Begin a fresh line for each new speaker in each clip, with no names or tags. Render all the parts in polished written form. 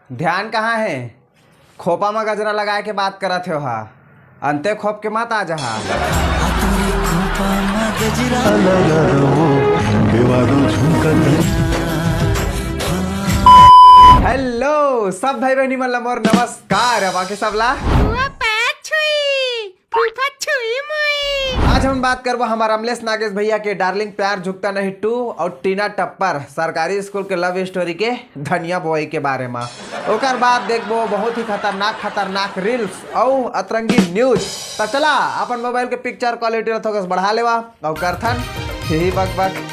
ध्यान कहाँ है? खोपा में गजरा लगा के बात करत हो हा, अंते खोप के मत आ जहा। हेलो सब भाई बहनी मन मोर नमस्कार। बाकी सब ला आज हम बात करबो हमार अमलेश नागेश भैया के डार्लिंग प्यार झुकता नहीं 2 और टीना टप्पर सरकारी स्कूल के लव स्टोरी के धनिया बोई के बारे में। ओकर बाद देखबो बहुत ही खतरनाक रील्स और अतरंगी न्यूज। तो चला अपन मोबाइल के पिक्चर क्वालिटी थोड़ा बढ़ा लेवा और करथन यही बक बक।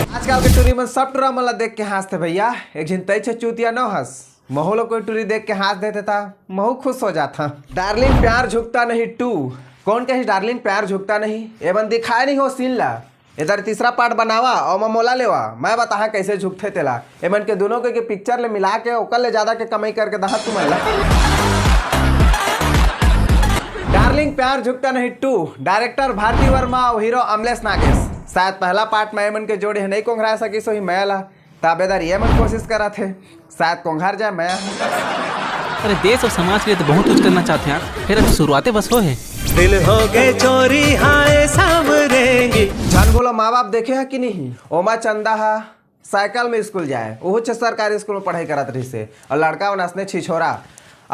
आजकल के टूरी में सब टूरा मला देख के हंसते भैया। एक झिन तई चूतिया न हंस महू कोई टूरी देख के हंस देते था, महू खुश हो जाता। डार्लिंग प्यार झुकता नहीं 2 कौन कही डार्लिंग प्यार झुकता नहीं एवं दिखाया नहीं हो सीन ला। इधर तीसरा पार्ट बनावा और ममोला लेवा मैं बता कैसे झुकते तेला एमन के दोनों के पिक्चर ले मिला के ओकर ले ज्यादा के कमाई करके दहा तुम डार्लिंग प्यार झुकता नहीं 2 डायरेक्टर भारती वर्मा और हीरो अमलेश नागेश। शायद पहला पार्ट में एमन के जोड़े नहीं कोंघरा सकी सो ही मैं ला ताबेदार ये मन कोशिश करा थे शायद कोंघार जाए मैं।
अरे देश और समाज के लिए तो बहुत कुछ करना चाहते हैं, फिर शुरुआतें बस हो है।
दिल हो गए चोरी हाय सामरेंगे।
जान बोलो माँ बाप देखे है कि नहीं? ओमा चंदा हा साइकिल में स्कूल जाए वो सरकारी स्कूल में पढ़ाई करत रही से और लड़का नसने छिछोरा।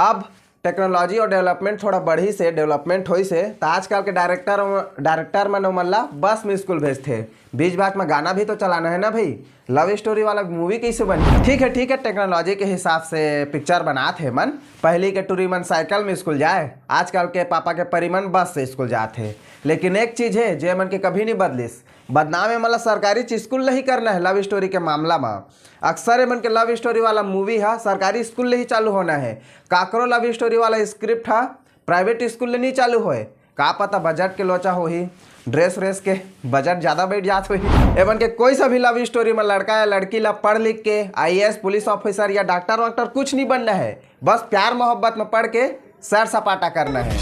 अब टेक्नोलॉजी और डेवलपमेंट थोड़ा बढ़ी से डेवलपमेंट हुई से तो आजकल के डायरेक्टर मन मल्ला बस में स्कूल भेजते। बीच बात में गाना भी तो चलाना है ना भाई। लव स्टोरी वाला मूवी कैसे बनी? ठीक है टेक्नोलॉजी के हिसाब से पिक्चर बनाते मन। पहले के टूरी मन साइकिल में स्कूल जाए, आजकल के पापा के परिमन बस से स्कूल जाते। लेकिन एक चीज़ है जो मन के कभी नहीं बदलिस, बदनाम है मतलब सरकारी स्कूल नहीं करना है। लव स्टोरी के मामला में अक्सर मन के लव स्टोरी वाला मूवी है सरकारी स्कूल ले ही चालू होना है। काकरो लव स्टोरी वाला स्क्रिप्ट है प्राइवेट स्कूल ले नहीं चालू होए। का पता बजट के लोचा हो ही ड्रेस व्रेस के बजट ज़्यादा बैठ जात हो ही। एवं के कोई सा भी लव स्टोरी में लड़का या लड़की ला पढ़ लिख के IAS पुलिस ऑफिसर या डॉक्टर वाक्टर कुछ नहीं बनना है। बस प्यार मोहब्बत में पढ़ के सैर सपाटा करना है।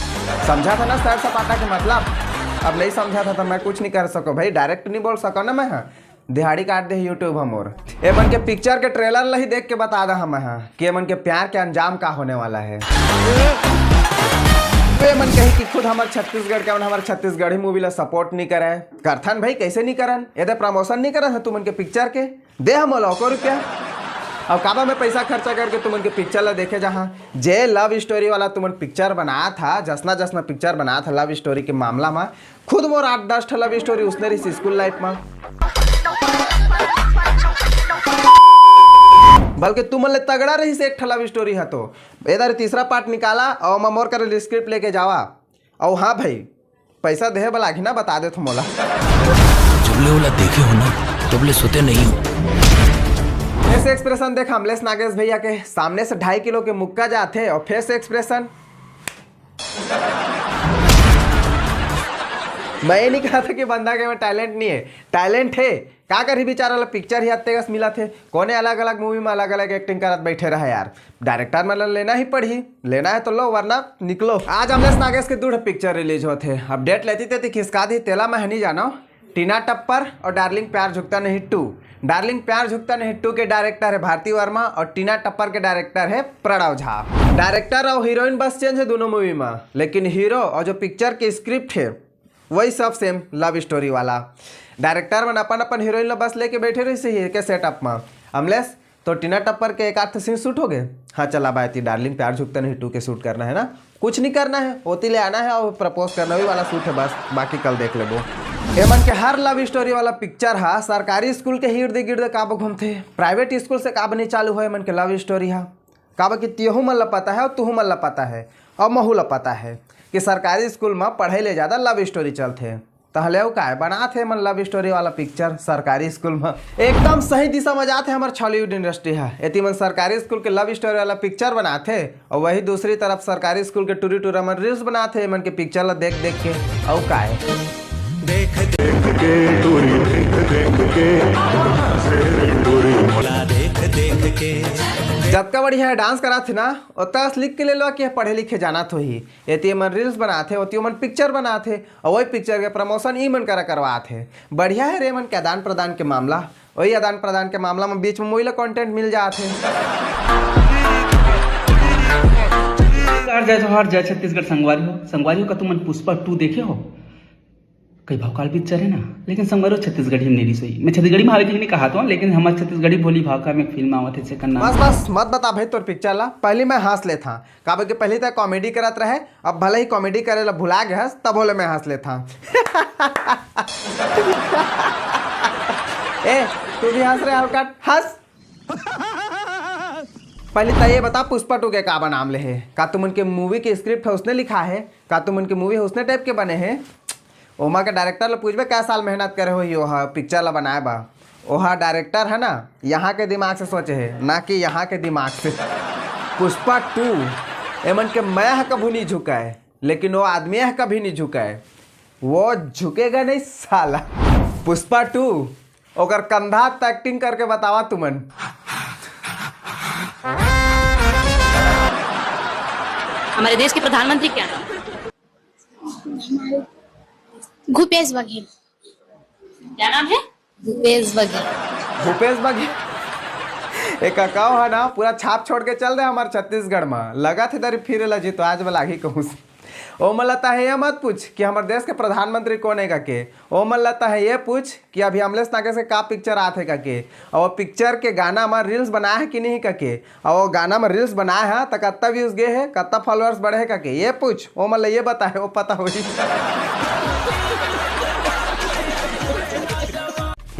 समझा था ना सैर सपाटा के मतलब? अब नहीं समझा था तो मैं कुछ नहीं कर सको भाई, डायरेक्ट नहीं बोल सको ना। मैं दिहाड़ी काट दे यूट्यूब हम और एमन के पिक्चर के ट्रेलर ला ही देख के बता दा हम कि एमन के प्यार के अंजाम का होने वाला है। एमन कही कि खुद हमारे छत्तीसगढ़ के हमारे छत्तीसगढ़ी मूवी ला सपोर्ट नहीं करे करथन भाई। कैसे नहीं करन? यदि प्रमोशन नहीं करन है तुमन के पिक्चर के दे हम लाखों रुपया और काबा में पैसा खर्चा करके तुमन के पिक्चर ला देखे जहाँ जे लव स्टोरी वाला तुमन पिक्चर बनाया था। जसना पिक्चर बनाया था लव स्टोरी के मामला में खुद मोर 8-10 लव स्टोरी उसने रही स्कूल लाइफ में। बल्कि तुम ले तगड़ा रही से एक लव स्टोरी है तो इधर तीसरा पार्ट निकाला और मैं मोर कर स्क्रिप्ट लेके जावा। और हाँ भाई पैसा दे वाला ना बता दे तुम मोला।
जुबले वाला देखे हो ना तुबले सोते नहीं हो।
फेस एक्सप्रेशन देख अमलेश नागेश भैया के सामने से 2.5 किलो के मुक्का जाते और फेस एक्सप्रेशन मैं ये नहीं कहा था कि बंदा के में टैलेंट नहीं है, टैलेंट है। क्या करी बेचारा पिक्चर ही हत्ते मिला थे कोने अलग अलग मूवी में अलग अलग एक्टिंग करत बैठे रहा यार। डायरेक्टर मतलब लेना ही पड़ी, लेना है तो लो वरना निकलो। आज अमलेश नागेश के 2 पिक्चर रिलीज होते। अपडेट लेती थे खिसका दी तेला मैं नहीं जाना। टीना टप्पर और डार्लिंग प्यार झुकता नहीं 2। डार्लिंग प्यार झुकता नहीं 2 के डायरेक्टर है भारती वर्मा और टीना टप्पर के डायरेक्टर है प्रणव झा। डायरेक्टर और हीरोइन बस चेंज है दोनों मूवी में, लेकिन हीरो और जो पिक्चर के स्क्रिप्ट है वही सब सेम लव स्टोरी वाला। डायरेक्टर में अपन हीरोइन बस लेके बैठे रही से के सेटअप में। अमलेश तो टीना टप्पर के 1-8 सीन शूट हो गए। हाँ चला बाती डार्लिंग प्यार झुकता नहीं 2 के शूट करना है ना, कुछ नहीं करना है होती ले आना है और प्रपोज करना भी वाला शूट है बस, बाकी कल देख ले। एमन के हर लव स्टोरी वाला पिक्चर है सरकारी स्कूल के हिर्द गिर्द काब घूमते, प्राइवेट स्कूल से काब नहीं चालू हो। एमन के लव स्टोरी है काब कि त्यहू मन ला पता है और तुहू मन ला पता है और महू ला पता है कि सरकारी स्कूल में पढ़ाई ले ज़्यादा लव स्टोरी चलते। तहले वो का बना थे मन लव स्टोरी वाला पिक्चर सरकारी स्कूल में एकदम सही दिशा में जाते हमारे छॉलीवुड इंडस्ट्री है। यदि मन सरकारी स्कूल के लव स्टोरी वाला पिक्चर बनाते और वही दूसरी तरफ सरकारी स्कूल के टूरी मन रील्स बनाते मन के पिक्चर ला देख देख के। और का
देख के टूरी देख के के।
जबका बढ़िया डांस करा थे ना उतना लिख के ले लो कि पढ़े लिखे जाना तो ही ये मन रील्स बनाते होती मन पिक्चर बनाते और वही पिक्चर के प्रमोशन ई मन करवाते। बढ़िया है रे मन के आदान प्रदान के मामला, वही आदान प्रदान के मामला में बीच में मोइला कंटेंट मिल जाते।
हार जाए तो हार जाए, छत्तीसगढ़ संगवारी हो का तुम पुष्पा 2 देखे हो? कई भौकाल पिक्चर है ना, लेकिन संगवारी छत्तीसगढ़ी में नहीं सही। मैं छत्तीसगढ़ी में हावे नहीं कहा तो, लेकिन हमारे छत्तीसगढ़ी बोली भाका में फिल्म आवत है से करना।
बस मत बता भाई तोर पिक्चर ला, पहले मैं हंस ले था काबर के पहले तक कॉमेडी करत रहे, अब भले ही कॉमेडी करे ला भुला गए तब बोले मैं हंस ले था। ए तू भी हंस रहे हल्का हंस। पहले तो ये बता पुष्पा 2 के का नाम ले है? का तुम उनके मूवी के स्क्रिप्ट है उसने लिखा है? का तुम उनके मूवी है उसने टाइप के बने हैं? ओमा के डायरेक्टर ला पूछबे क्या साल मेहनत करे हो ओहा पिक्चर ला बनाए बा? ओहा डायरेक्टर है ना यहाँ के दिमाग से सोचे है ना कि यहाँ के दिमाग से। पुष्पा 2 एमन के मैं कभी नहीं झुका है, लेकिन वो आदमी है कभी नहीं झुका है, वो झुकेगा नहीं साला। पुष्पा 2 ओकर कंधा एक्टिंग करके बतावा तुमन।
हमारे देश के प्रधानमंत्री क्या नाम?
भूपेश बघेल।
क्या नाम है?
भूपेश बघेल।
भूपेश बघेल एक काकाओ है ना पूरा छाप छोड़ के चल रहे हमारे छत्तीसगढ़ में, लगा थे तरी फिर लजी तो आज वाला ही कहूँ। ओ मन लगता है ये मत पूछ कि हमारे देश के प्रधानमंत्री कौन है के, ओ मन लगता है ये पूछ कि अभी अमलेश नागे से का पिक्चर आते के, और वो पिक्चर के गाना में रील्स बनाया है कि नहीं के, और वो गाना में रील्स बनाया है तो कितना व्यूज गए है, कितना फॉलोअर्स बढ़े है के, ये पूछ। ओ मतलब ये बताए वो पता हो।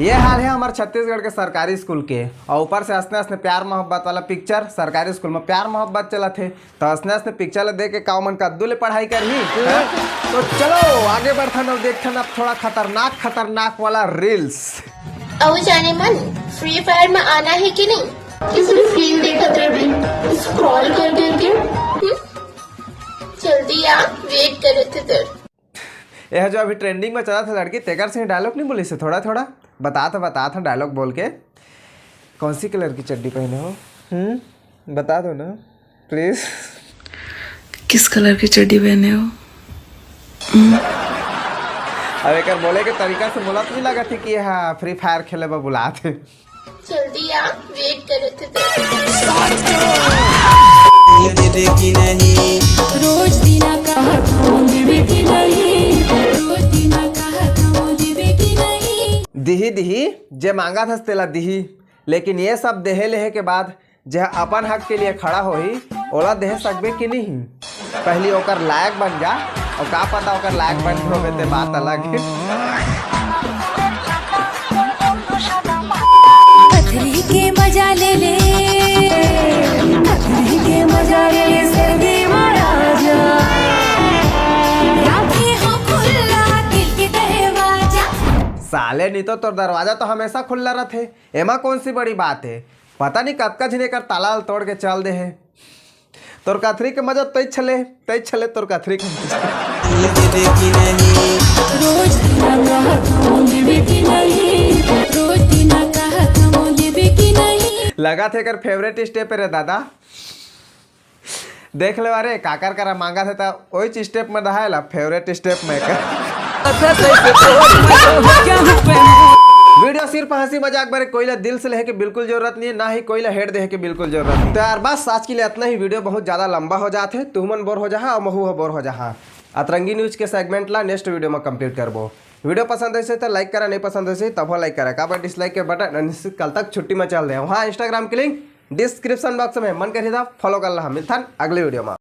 ये हाल है हमारे छत्तीसगढ़ के सरकारी स्कूल के, और ऊपर से हंसने हंसने प्यार मोहब्बत वाला पिक्चर। सरकारी स्कूल में प्यार मोहब्बत चला थे तो हंसने हंसने पिक्चर देख के काउ मन कद्दू ले पढ़ाई कर ही। तो चलो आगे बढ़थन और देखथन अब थोड़ा खतरनाक वाला रील्स।
अब जाने मन फ्री फायर में आना है कि नहीं? किसी फिल्म देखा भी स्क्रॉल कर करके जल्दी आ, वेट करे थे तेरे।
यह जो अभी ट्रेंडिंग में चला था लड़की तेकर से डायलॉग नहीं बोली से थोड़ा बता था डायलॉग बोल के। कौन सी कलर की चड्डी पहने हो? बता दो ना प्लीज।
किस कलर की चड्डी पहने हो?
अब एक बोले के तरीका से बोला तो नहीं लगा थी कि हाँ फ्री फायर खेले बा बुला थे।
जल्दी आ, वेट करे थे तेरे।
की नहीं
रोज दिना कहा देवे की नहीं, रोज दिना कहा देवे की नहीं।
दिही जे मांगा था तेला दिही, लेकिन ये सब देहे लेहे के बाद जे अपन हक के लिए खड़ा होही ओला देह सकबे कि नहीं? पहली ओकर लायक बन जा, और का पता ओकर लायक बन होबे ते बात अलग है।
पथरी के मजा ले ले, पथरी के मजा ले ले सर्दी महाराजा, राखे हो खुला दिल के दरवाजा।
साले नहीं तो तोर दरवाजा तो हमेशा खुला रहते, एमा कौन सी बड़ी बात है? पता नहीं कतका झिने कर ताला तोड़ के चल दे है। तोर कथरी के मजा तई छले तोर कथरी के
की नहीं
रोज दिना कहा देवे की नहीं, रोज दिना कहा देवे की नहीं।
लगा थे कर फेवरेट स्टेप रे दादा। देख ले अरे काकर करा मांगा थे तो वही स्टेप में दहायला फेवरेट स्टेप में कर। वीडियो सिर्फ हंसी मजाक बारे कोई दिल से लेके बिल्कुल जरूरत नहीं है, ना ही कोई हेड दे के बिल्कुल जरूरत नहीं। तो यार बस आज के लिए इतना ही। वीडियो बहुत ज्यादा लंबा हो जाते, तुमन बोर हो जा और महू बोर हो जा। अतरंगी न्यूज के सेगमेंट ला नेक्स्ट वीडियो में कंप्लीट करबो। वीडियो पसंद है तो लाइक करा, नहीं पसंद है तब लाइक करा, का डिसलाइक के बटन अनिश्चित कल तक छुट्टी में चल रहे हैं। वहाँ इंस्टाग्राम की लिंक डिस्क्रिप्शन बॉक्स में मन कर फॉलो कर रहा। मिलथन अगले वीडियो में।